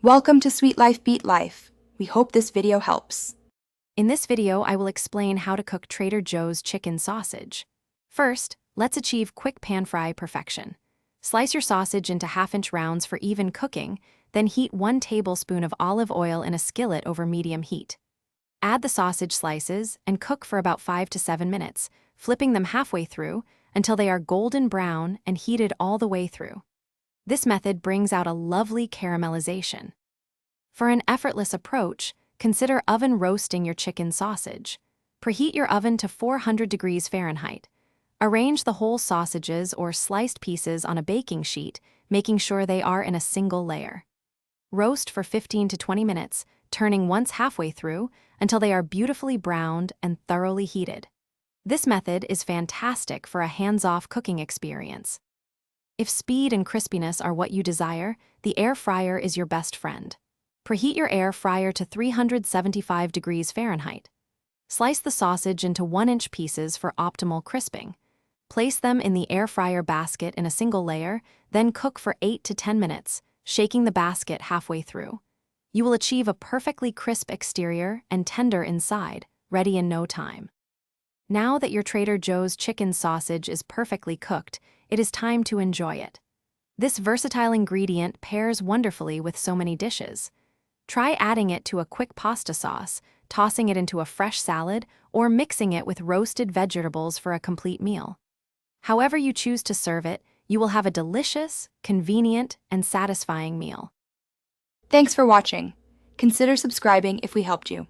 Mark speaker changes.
Speaker 1: Welcome to Sweet Life Beat Life. We hope this video helps.
Speaker 2: In this video, I will explain how to cook Trader Joe's chicken sausage. First, let's achieve quick pan fry perfection. Slice your sausage into half-inch rounds for even cooking, then heat 1 tablespoon of olive oil in a skillet over medium heat. Add the sausage slices and cook for about 5 to 7 minutes, flipping them halfway through until they are golden brown and heated all the way through. This method brings out a lovely caramelization. For an effortless approach, consider oven roasting your chicken sausage. Preheat your oven to 400 degrees Fahrenheit. Arrange the whole sausages or sliced pieces on a baking sheet, making sure they are in a single layer. Roast for 15 to 20 minutes, turning once halfway through until they are beautifully browned and thoroughly heated. This method is fantastic for a hands-off cooking experience. If speed and crispiness are what you desire, the air fryer is your best friend. Preheat your air fryer to 375 degrees Fahrenheit. Slice the sausage into 1-inch pieces for optimal crisping. Place them in the air fryer basket in a single layer, then cook for 8 to 10 minutes, shaking the basket halfway through. You will achieve a perfectly crisp exterior and tender inside, ready in no time. Now that your Trader Joe's chicken sausage is perfectly cooked, it is time to enjoy it. This versatile ingredient pairs wonderfully with so many dishes. Try adding it to a quick pasta sauce, tossing it into a fresh salad, or mixing it with roasted vegetables for a complete meal. However you choose to serve it, you will have a delicious, convenient, and satisfying meal.
Speaker 1: Thanks for watching. Consider subscribing if we helped you.